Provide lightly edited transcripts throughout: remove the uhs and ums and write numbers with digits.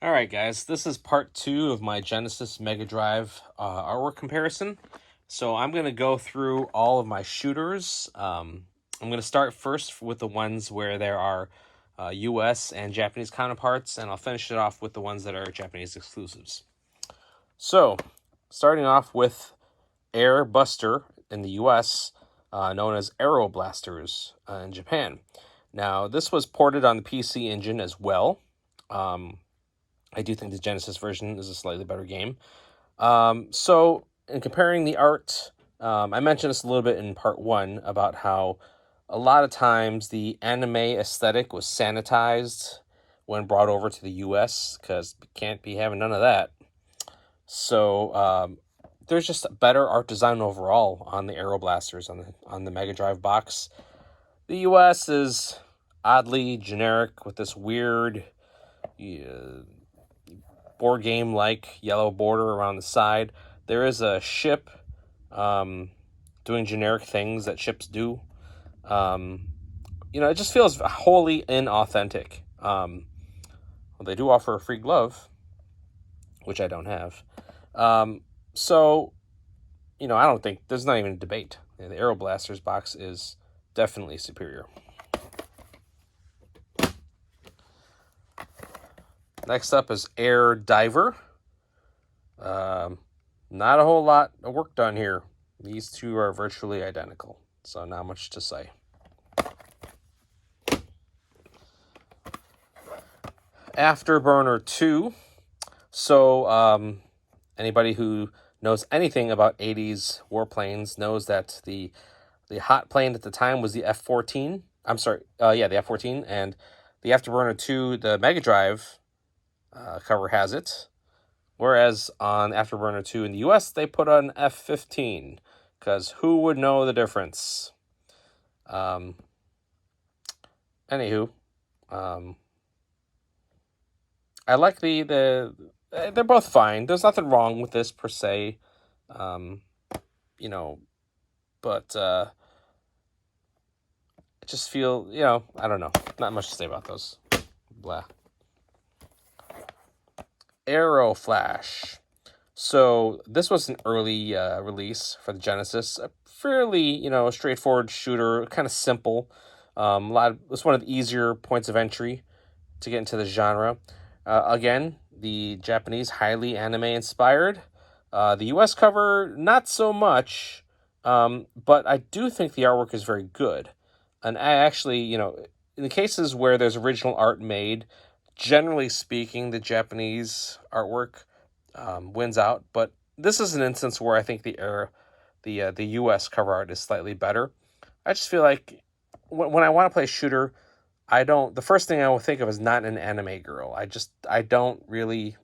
All right, guys, this is part two of my Genesis Mega Drive artwork comparison. So I'm going to go through all of my shooters. I'm going to start first with the ones where there are US and Japanese counterparts, and I'll finish it off with the ones that are Japanese exclusives. So, starting off with Air Buster in the US, known as Aero Blasters in Japan. Now, this was ported on the PC Engine as well. I do think the Genesis version is a slightly better game. So, in comparing the art, I mentioned this a little bit in part one about how a lot of times the anime aesthetic was sanitized when brought over to the US because we can't be having none of that. So, there's just better art design overall on the Aero Blasters on the Mega Drive box. The US is oddly generic with this weird board game like yellow border around the side. There is a ship doing generic things that ships do. It just feels wholly inauthentic. Well, they do offer a free glove, which I don't have. So, I don't think there's not even a debate. The Aero Blasters box is definitely superior. Next up is Air Diver. Not a whole lot of work done here. These two are virtually identical, so not much to say. Afterburner 2. So, anybody who knows anything about 80s warplanes knows that the hot plane at the time was the F-14. I'm sorry, the F-14, and the Afterburner 2, the Mega Drive cover has it. Whereas on Afterburner 2 in the US, they put on F-15, because who would know the difference? Anywho, I like they're both fine. There's nothing wrong with this per se, but I just feel, I don't know. Not much to say about those. Blah. Aero Flash. So this was an early release for the Genesis. A fairly, straightforward shooter, kind of simple. It's one of the easier points of entry to get into the genre. Again, the Japanese highly anime inspired. The US cover not so much, but I do think the artwork is very good. And I actually, in the cases where there's original art made, generally speaking, the Japanese artwork wins out. But this is an instance where I think the U.S. cover art is slightly better. I just feel like when I want to play a shooter, the first thing I will think of is not an anime girl. I don't really,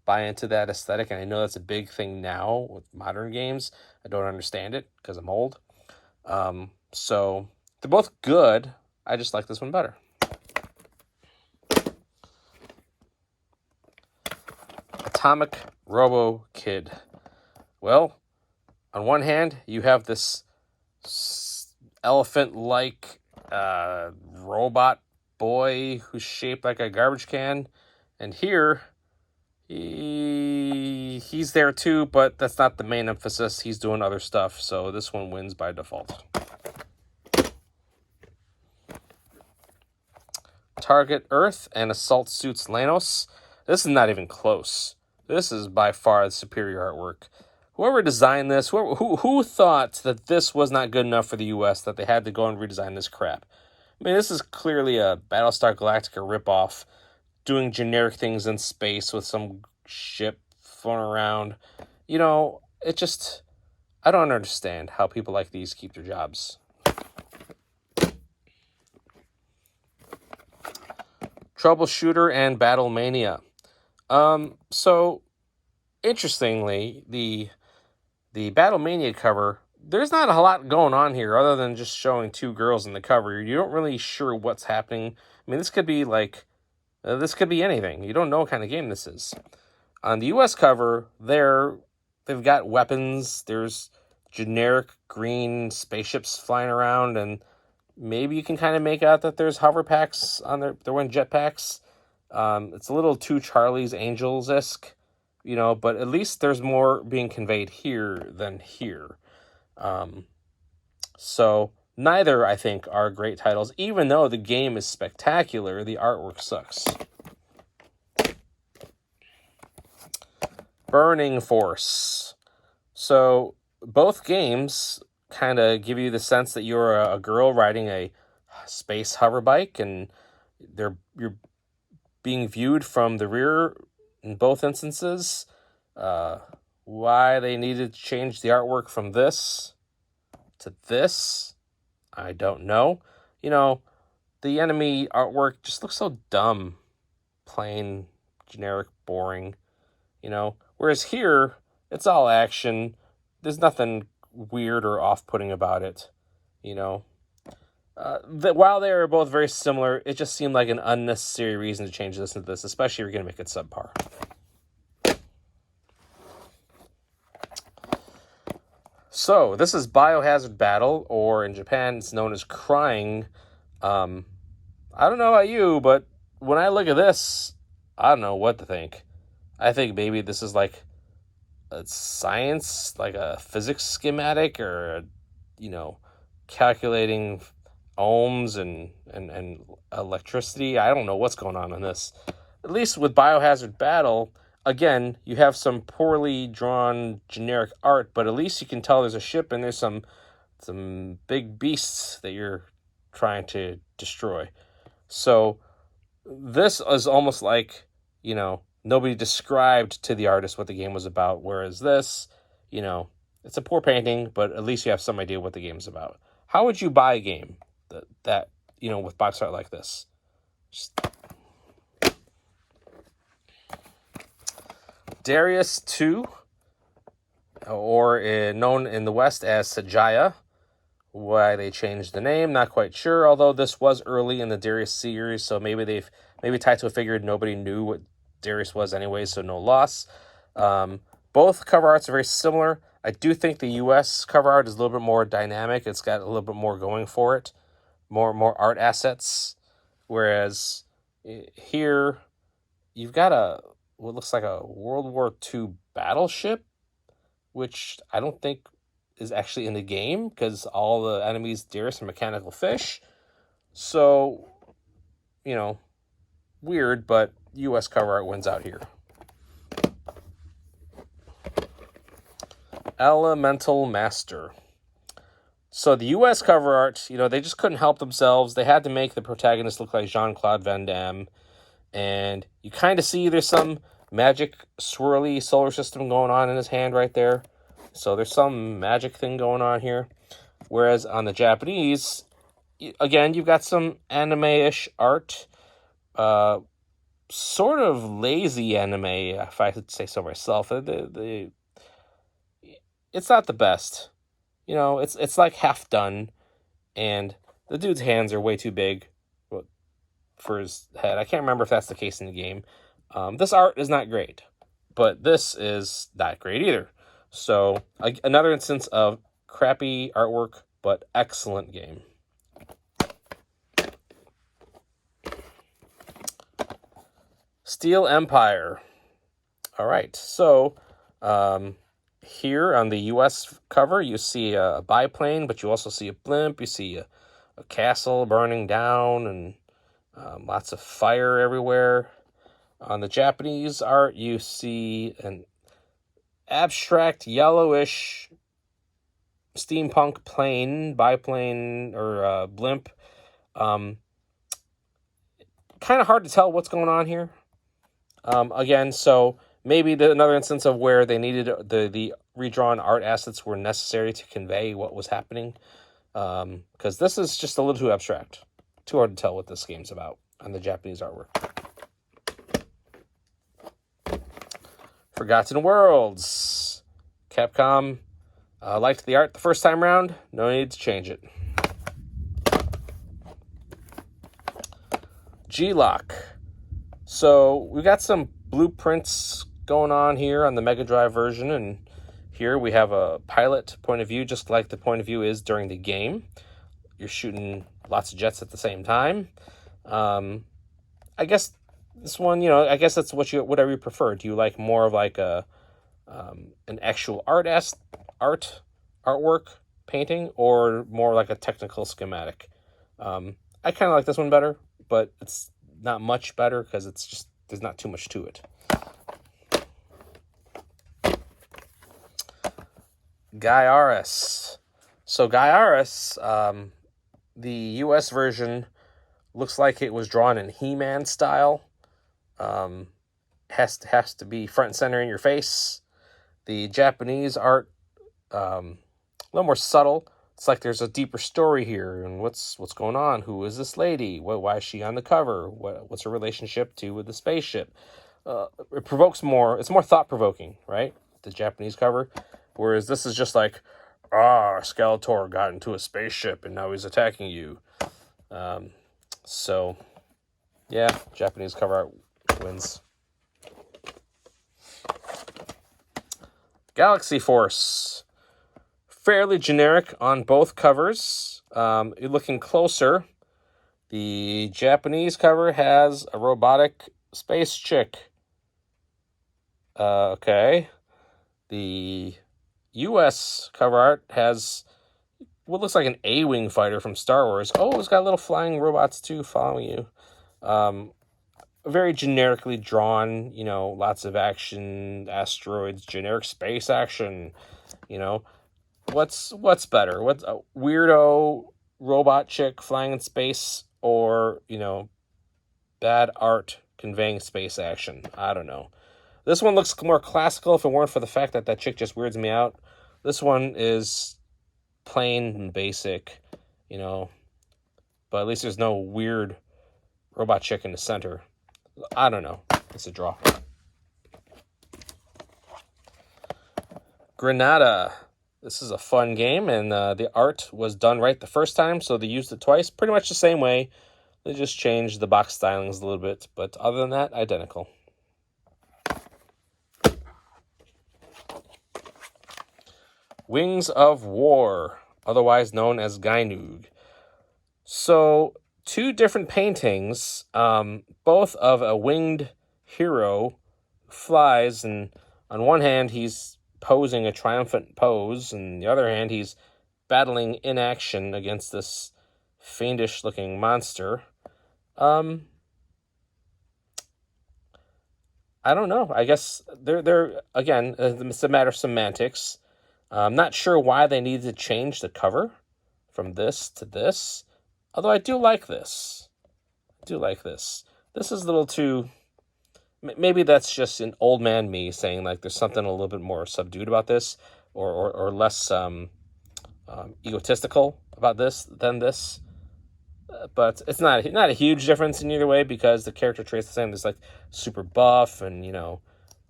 buy into that aesthetic. And I know that's a big thing now with modern games. I don't understand it because I'm old. So they're both good. I just like this one better. Atomic Robo Kid. Well, on one hand, you have this elephant-like robot boy who's shaped like a garbage can, and here he's there too, but that's not the main emphasis. He's doing other stuff, so this one wins by default. Target Earth and Assault Suits Lanos. This is not even close. This is by far the superior artwork. Whoever designed this, who thought that this was not good enough for the US, that they had to go and redesign this crap? I mean, this is clearly a Battlestar Galactica ripoff, doing generic things in space with some ship flown around. I don't understand how people like these keep their jobs. Troubleshooter and Battlemania. So interestingly, the Battlemania cover, there's not a lot going on here other than just showing two girls in the cover. You don't really sure what's happening. I mean, this could be anything. You don't know what kind of game this is. On the US cover, they've got weapons. There's generic green spaceships flying around, and maybe you can kind of make out that there's hover packs on they're wearing jetpacks. It's a little too Charlie's Angels-esque, but at least there's more being conveyed here than here. So neither, I think, are great titles. Even though the game is spectacular, the artwork sucks. Burning Force. So both games kind of give you the sense that you're a girl riding a space hover bike, and you're being viewed from the rear in both instances. Why they needed to change the artwork from this to this, I don't know. The enemy artwork just looks so dumb, plain, generic, boring. Whereas here, it's all action. There's nothing weird or off-putting about it. While they are both very similar, it just seemed like an unnecessary reason to change this into this, especially if you're going to make it subpar. So, this is Biohazard Battle, or in Japan, it's known as Crying. I don't know about you, but when I look at this, I don't know what to think. I think maybe this is like a science, like a physics schematic, or, calculating ohms and electricity. I don't know what's going on in this. At least with Biohazard Battle, again, you have some poorly drawn generic art, but at least you can tell there's a ship and there's some big beasts that you're trying to destroy. So this is almost like, nobody described to the artist what the game was about, whereas this, it's a poor painting, but at least you have some idea what the game's about. How would you buy a game that with box art like this? Darius 2, or known in the West as Sajaya. Why they changed the name, not quite sure, although this was early in the Darius series, so maybe Taito figured nobody knew what Darius was anyway, so no loss. Both cover arts are very similar. I do think the U.S. cover art is a little bit more dynamic. It's got a little bit more going for it, more art assets, whereas here you've got what looks like a World War II battleship, which I don't think is actually in the game because all the enemies, Darius, are mechanical fish. So, weird, but U.S. cover art wins out here. Elemental Master. So the U.S. cover art, they just couldn't help themselves. They had to make the protagonist look like Jean-Claude Van Damme. And you kind of see there's some magic swirly solar system going on in his hand right there. So there's some magic thing going on here. Whereas on the Japanese, again, you've got some anime-ish art. Sort of lazy anime, if I could say so myself. It's not the best. It's like half done. And the dude's hands are way too big for his head. I can't remember if that's the case in the game. This art is not great, but this is not great either. So another instance of crappy artwork, but excellent game. Steel Empire. All right, so here on the U.S. cover, you see a biplane, but you also see a blimp. You see a castle burning down and lots of fire everywhere. On the Japanese art, you see an abstract yellowish steampunk biplane, or blimp. Kind of hard to tell what's going on here. Again, so maybe another instance of where they needed the redrawn art assets were necessary to convey what was happening. Because this is just a little too abstract. Too hard to tell what this game's about on the Japanese artwork. Forgotten Worlds. Capcom liked the art the first time around. No need to change it. G-Lock. So we got some blueprints going on here on the Mega Drive version, and here we have a pilot point of view, just like the point of view is during the game. You're shooting lots of jets at the same time. I guess This one, I guess that's whatever you prefer. Do you like more of like an actual artwork painting, or more like a technical schematic? I kind of like this one better, but it's not much better because it's just there's not too much to it. Gaiares. So Gaiares, the U.S. version looks like it was drawn in He-Man style. Has to be front and center in your face. The Japanese art, a little more subtle. It's like there's a deeper story here, and what's going on? Who is this lady? Why is she on the cover? What's her relationship with the spaceship? It provokes more. It's more thought provoking, right? The Japanese cover, whereas this is just like, Skeletor got into a spaceship and now he's attacking you. So, yeah, Japanese cover art wins. Galaxy Force. Fairly generic on both covers. You're looking closer. The Japanese cover has a robotic space chick. Okay. The U.S. cover art has what looks like an A-Wing fighter from Star Wars. Oh, it's got little flying robots too following you. Very generically drawn, lots of action, asteroids, generic space action. What's better? What's a weirdo robot chick flying in space, or bad art conveying space action? I don't know. This one looks more classical if it weren't for the fact that chick just weirds me out. This one is plain and basic, but at least there's no weird robot chick in the center. I don't know. It's a draw. Granada. This is a fun game, and the art was done right the first time, so they used it twice. Pretty much the same way. They just changed the box stylings a little bit, but other than that, identical. Wings of War, otherwise known as Gainug. So, two different paintings, both of a winged hero who flies, and on one hand he's posing a triumphant pose, and on the other hand he's battling in action against this fiendish-looking monster. I don't know. I guess they're again, it's a matter of semantics. I'm not sure why they needed to change the cover from this to this. Although I do like this. This is a little too... Maybe that's just an old man me saying like there's something a little bit more subdued about this, or less egotistical about this than this. But it's not a huge difference in either way, because the character traits the same. There's like super buff and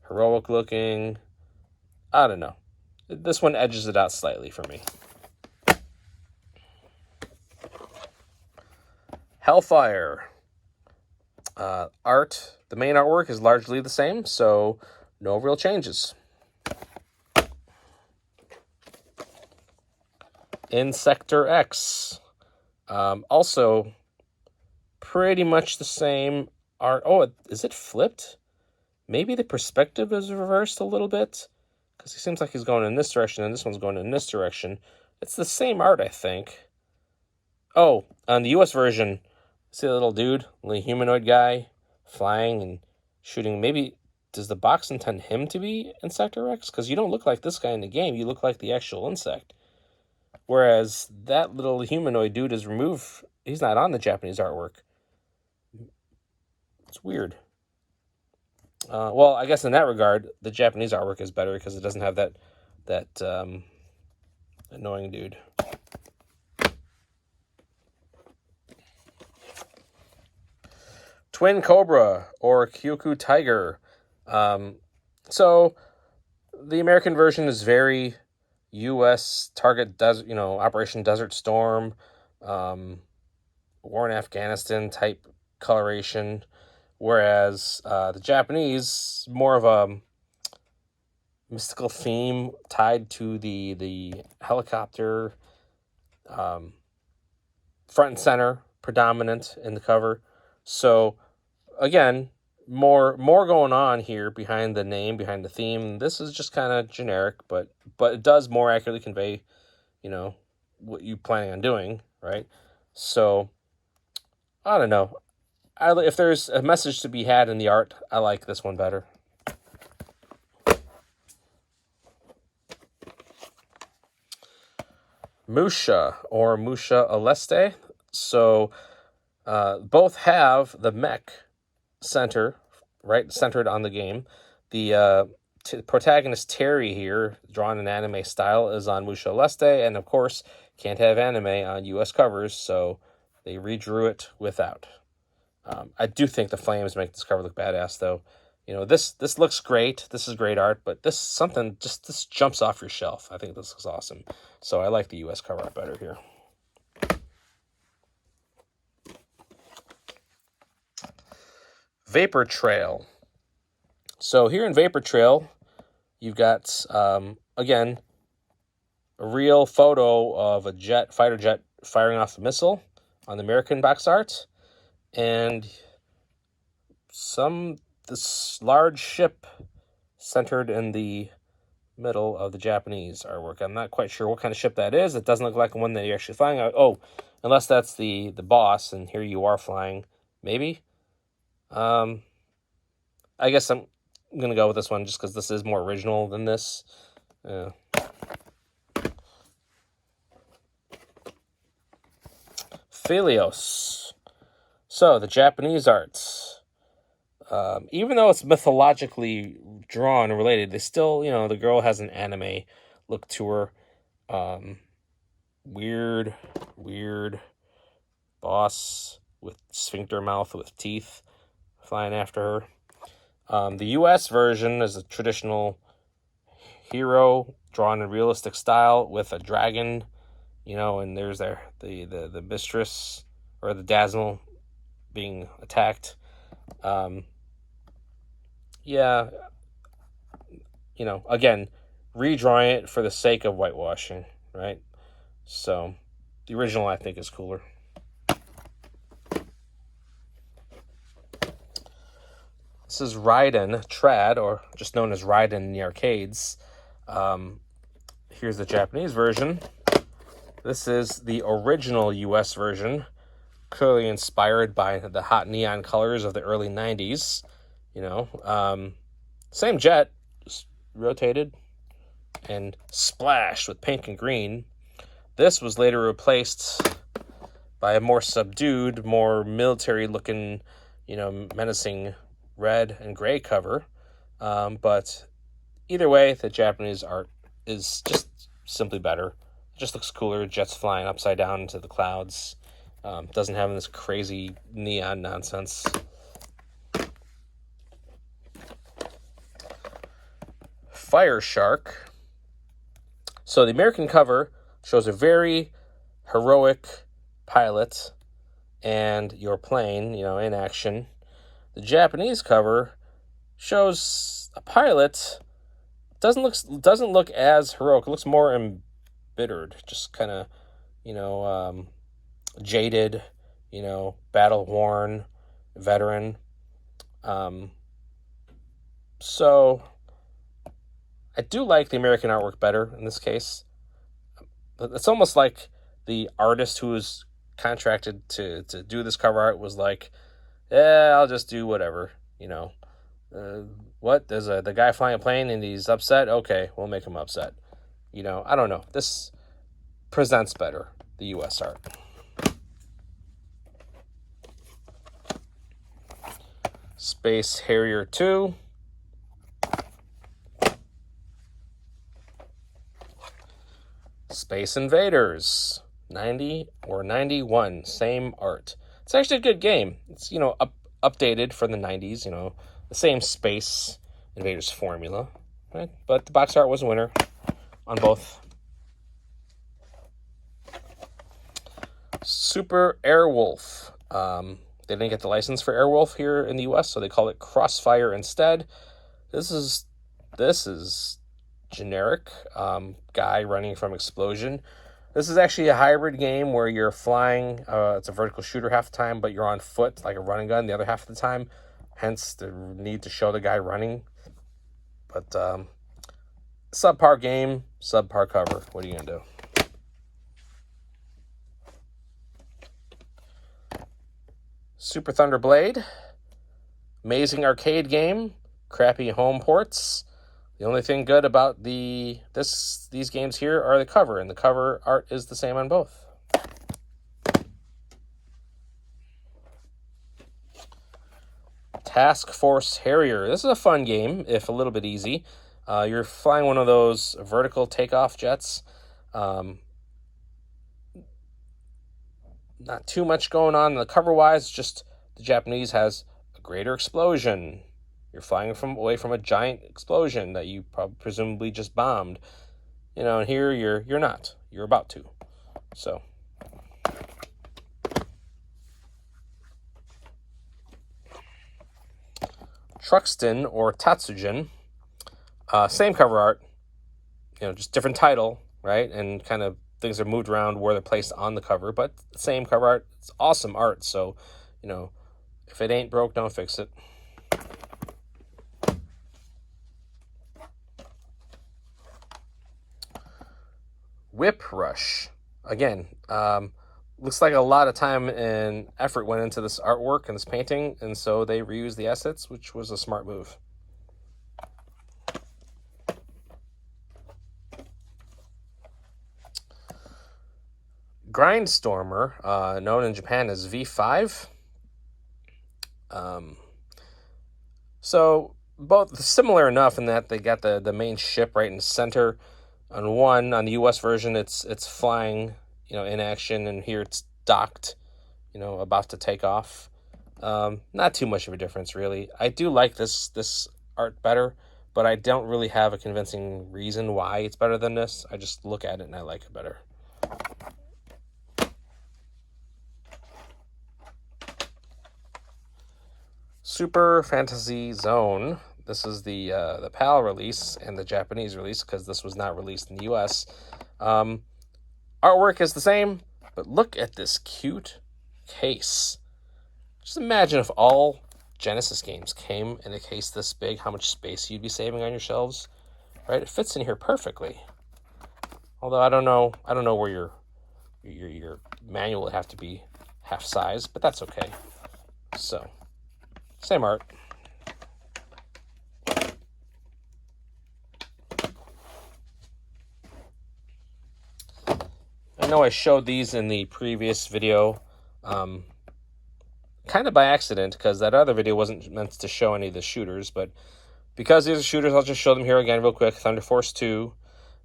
heroic looking. I don't know. This one edges it out slightly for me. Hellfire. Art. The main artwork is largely the same, so no real changes. Insector X. Also, pretty much the same art. Oh, is it flipped? Maybe the perspective is reversed a little bit, because he seems like he's going in this direction, and this one's going in this direction. It's the same art, I think. Oh, on the U.S. version, see the little dude, little humanoid guy, flying and shooting. Maybe, does the box intend him to be Insector X? Because you don't look like this guy in the game. You look like the actual insect. Whereas that little humanoid dude is removed. He's not on the Japanese artwork. It's weird. Well, I guess in that regard, the Japanese artwork is better because it doesn't have that annoying dude. Twin Cobra, or Kyoku Tiger. So the American version is very U.S. target desert, Operation Desert Storm, war in Afghanistan type coloration, whereas the Japanese, more of a mystical theme tied to the helicopter, front and center, predominant in the cover. So again, more going on here behind the name, behind the theme. This is just kind of generic, but it does more accurately convey, what you planning on doing, right? So I don't know. If there's a message to be had in the art, I like this one better. Musha or Musha Aleste. So both have the mech centered on the game. The protagonist Terry here, drawn in anime style, is on Musha Aleste, and of course can't have anime on US covers, so they redrew it without. I do think the flames make this cover look badass, though. This looks great. This is great art, but this jumps off your shelf. I think this looks awesome. So I like the US cover art better here. Vapor Trail. So here in Vapor Trail, you've got, again, a real photo of a fighter jet firing off a missile on the American box art, and this large ship centered in the middle of the Japanese artwork. I'm not quite sure what kind of ship that is. It doesn't look like one that you're actually flying. Oh, unless that's the boss, and here you are flying, maybe. I guess I'm gonna go with this one just because this is more original than this. Phelios. So the Japanese arts, even though it's mythologically drawn and related, they still, the girl has an anime look to her. Weird boss with sphincter mouth with teeth flying after her. The US version is a traditional hero drawn in realistic style with a dragon, and there's the mistress or the dazzle being attacked. Again, redrawing it for the sake of whitewashing, right? So the original, I think, is cooler. This is Raiden Trad, or just known as Raiden in the arcades. Here's the Japanese version. This is the original US version, clearly inspired by the hot neon colors of the early 90s. Same jet, just rotated and splashed with pink and green. This was later replaced by a more subdued, more military-looking, menacing red and gray cover. But either way, the Japanese art is just simply better. It just looks cooler. Jets flying upside down into the clouds. Doesn't have this crazy neon nonsense. Fire Shark. So the American cover shows a very heroic pilot and your plane, in action. The Japanese cover shows a pilot doesn't look as heroic. It looks more embittered, just kind of, jaded, battle worn veteran. So I do like the American artwork better in this case. It's almost like the artist who was contracted to do this cover art was like, I'll just do whatever, what? There's the guy flying a plane and he's upset? Okay, we'll make him upset. I don't know. This presents better, the US art. Space Harrier 2. Space Invaders 90 or 91, same art. It's actually a good game. It's updated for the 90s, the same Space Invaders formula, right? But the box art was a winner on both. Super Airwolf. They didn't get the license for Airwolf here in the US, so they call it Crossfire instead. This is generic guy running from explosion. This is actually a hybrid game where you're flying. It's a vertical shooter half the time, but you're on foot like a running gun the other half of the time. hence the need to show the guy running. But subpar game, subpar cover. What are you gonna do? Super Thunder Blade, amazing arcade game, crappy home ports. The only thing good about these games here are the cover, and the cover art is the same on both. Task Force Harrier. This is a fun game, if a little bit easy. You're flying one of those vertical takeoff jets. Not too much going on the cover-wise, just the Japanese has a greater explosion. You're flying away from a giant explosion that you presumably just bombed. You know, and here you're not. You're about to. So Truxton or Tatsujin, same cover art, just different title, right? And kind of things are moved around where they're placed on the cover, but same cover art. It's awesome art. So, if it ain't broke, don't fix it. Whip Rush. Again, looks like a lot of time and effort went into this artwork and this painting, and so they reused the assets, which was a smart move. Grindstormer, known in Japan as V5. So both similar enough in that they got the main ship right in the center. On the US version, it's flying, in action, and here it's docked, about to take off. Not too much of a difference, really. I do like this art better, but I don't really have a convincing reason why it's better than this. I just look at it and I like it better. Super Fantasy Zone. This is the PAL release and the Japanese release, because this was not released in the US. Artwork is the same, but look at this cute case. Just imagine if all Genesis games came in a case this big, how much space you'd be saving on your shelves, right? It fits in here perfectly. Although I don't know where your manual would have to be half size, but that's okay. So, same art. I know I showed these in the previous video, kind of by accident, because that other video wasn't meant to show any of the shooters, but because these are shooters, I'll just show them here again real quick. Thunder Force 2.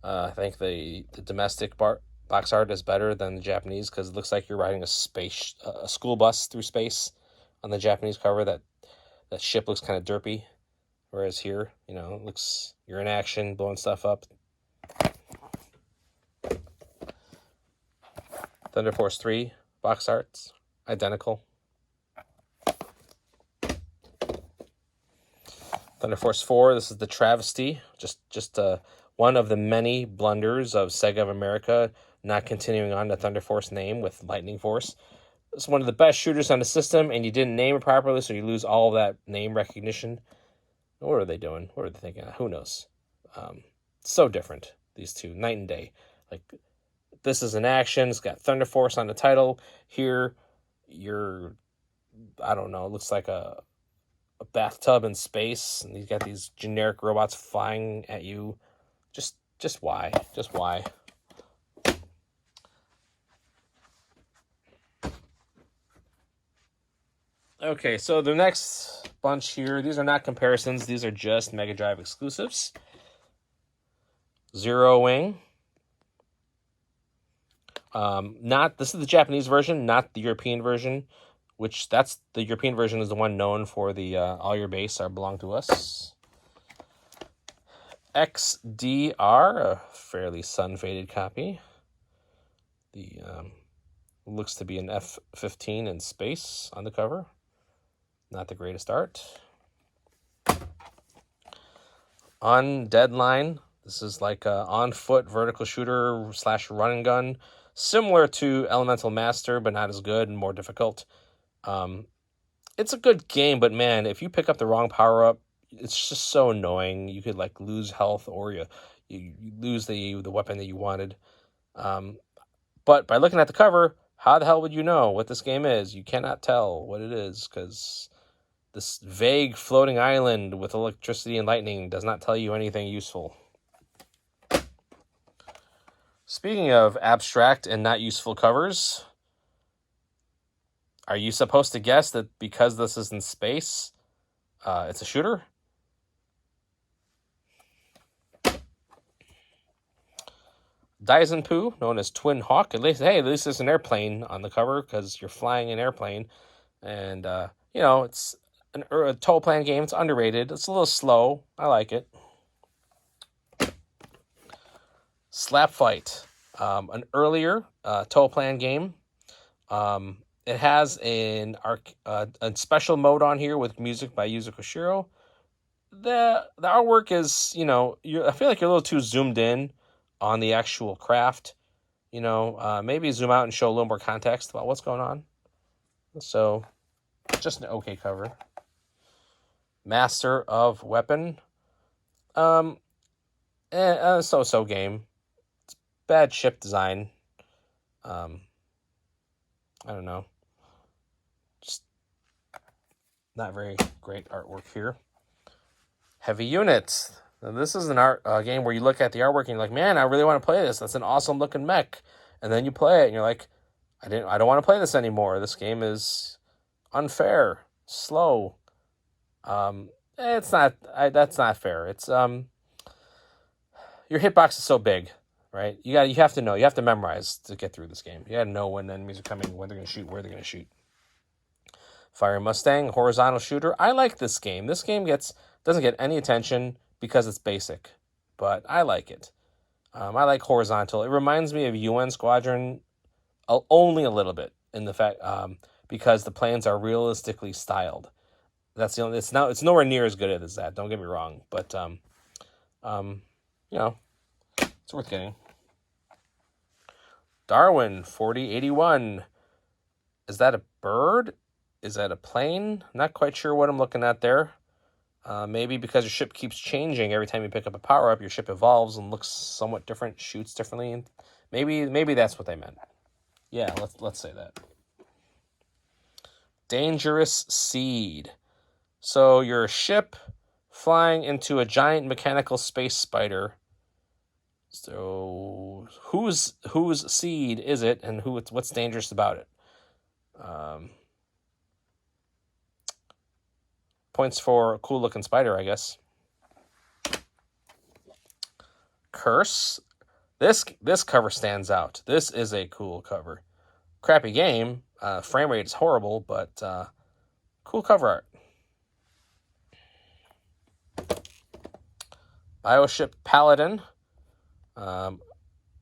I think the domestic box art is better than the Japanese, because it looks like you're riding a school bus through space. On the Japanese cover, that ship looks kind of derpy, whereas here, it looks you're in action, blowing stuff up. Thunder Force 3 box arts, identical. Thunder Force 4, this is the travesty, just one of the many blunders of Sega of America not continuing on the Thunder Force name with Lightning Force. It's one of the best shooters on the system, and you didn't name it properly, so you lose all of that name recognition. What are they doing? What are they thinking? Who knows? So different, these two, night and day. Like, this is an action. It's got Thunder Force on the title. Here, I don't know, it looks like a bathtub in space, and you've got these generic robots flying at you. Just why? Just why? Okay, so the next bunch here, these are not comparisons. These are just Mega Drive exclusives. Zero Wing. This is the Japanese version, not the European version, which the European version is the one known for the all your base are belong to us. XDR, a fairly sun-faded copy. The looks to be an F-15 in space on the cover. Not the greatest art. On Deadline, this is like a on-foot vertical shooter / run and gun, similar to Elemental Master, but not as good and more difficult. it's a good game, but man, if you pick up the wrong power up, it's just so annoying. You could like lose health, or you lose the weapon that you wanted. But by looking at the cover, how the hell would you know what this game is? You cannot tell what it is because this vague floating island with electricity and lightning does not tell you anything useful. Speaking of abstract and not useful covers, are you supposed to guess that because this is in space, it's a shooter? Daizenpu, known as Twin Hawk. At least there's an airplane on the cover because you're flying an airplane. And, it's a toe plan game. It's underrated. It's a little slow. I like it. Slap Fight, an earlier toe plan game. It has a special mode on here with music by Yuzo Koshiro. The artwork is, I feel like you're a little too zoomed in on the actual craft. Maybe zoom out and show a little more context about what's going on. So, just an okay cover. Master of Weapon. So-so game. It's bad ship design. I don't know. Just not very great artwork here. Heavy Units. Now, this is an game where you look at the artwork and you're like, man, I really want to play this. That's an awesome looking mech. And then you play it and you're like, I don't want to play this anymore. This game is unfair, slow. It's not. That's not fair. It's your hitbox is so big, right? You have to know. You have to memorize to get through this game. You got to know when enemies are coming, when they're going to shoot, where they're going to shoot. Fire Mustang, horizontal shooter. I like this game. This game doesn't get any attention because it's basic, but I like it. I like horizontal. It reminds me of UN Squadron only a little bit in the fact because the planes are realistically styled. That's the only. It's nowhere near as good as that. Don't get me wrong, but it's worth getting. Darwin 4081. Is that a bird? Is that a plane? Not quite sure what I'm looking at there. Maybe because your ship keeps changing every time you pick up a power-up, your ship evolves and looks somewhat different, shoots differently. And maybe that's what they meant. Yeah, let's say that. Dangerous Seed. So you're a ship flying into a giant mechanical space spider. So whose seed is it, and what's dangerous about it? Points for a cool looking spider, I guess. Curse. This cover stands out. This is a cool cover. Crappy game. Frame rate is horrible, but cool cover art. Bioship Paladin.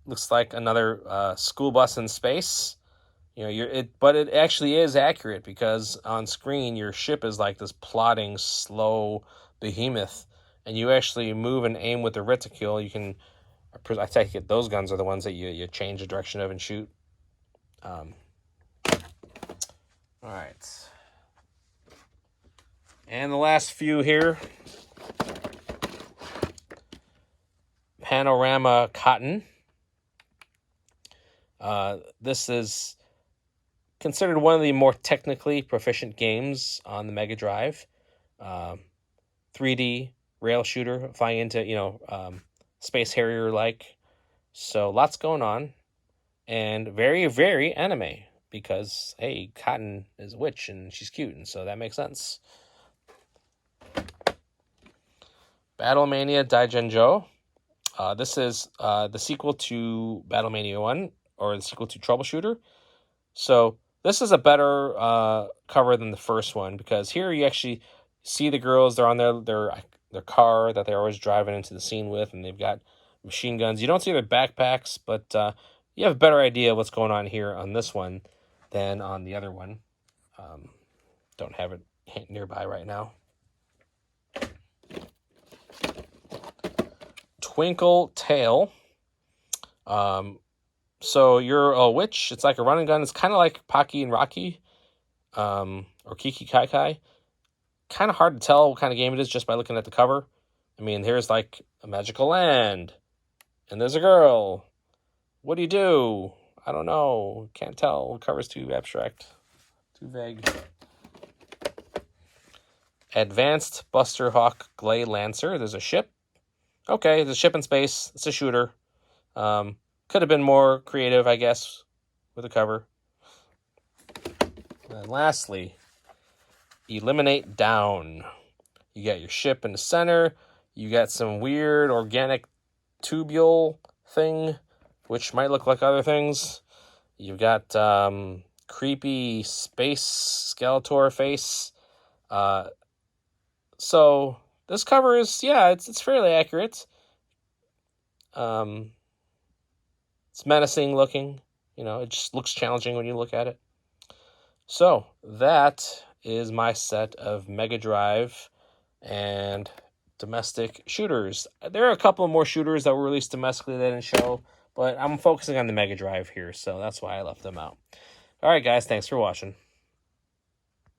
Looks like another school bus in space. But it actually is accurate because on screen your ship is like this plodding, slow behemoth, and you actually move and aim with the reticule. You can, I take it those guns are the ones that you change the direction of and shoot. All right, and the last few here. Panorama Cotton. This is considered one of the more technically proficient games on the Mega Drive. 3D rail shooter, flying into, Space Harrier-like. So lots going on. And very, very anime. Because, hey, Cotton is a witch and she's cute. And so that makes sense. Battlemania Daigenjo. This is the sequel to Battlemania 1. Or the sequel to Troubleshooter. So this is a better cover than the first one because here you actually see the girls. They're on their car that they're always driving into the scene with, and they've got machine guns. You don't see their backpacks, but you have a better idea of what's going on here on this one than on the other one. Don't have it nearby right now. Twinkle Tail. So you're a witch. It's like a running gun. It's kind of like Pocky and Rocky. or Kiki Kai Kai. Kind of hard to tell what kind of game it is just by looking at the cover. I mean, here's like a magical land, and there's a girl. What do you do? I don't know. Can't tell. The cover's too abstract, too vague. Advanced Buster Hawk Glay Lancer. There's a ship. Okay, there's a ship in space. It's a shooter. Could have been more creative, I guess, with the cover. And lastly, Eliminate Down. You got your ship in the center. You got some weird organic tubule thing, which might look like other things. You've got creepy space Skeletor face. So this cover is, yeah, it's fairly accurate. It's menacing looking. You know, it just looks challenging when you look at it. So that is my set of Mega Drive and domestic shooters. There are a couple more shooters that were released domestically that didn't show, but I'm focusing on the Mega Drive here, so that's why I left them out. All right, guys, thanks for watching.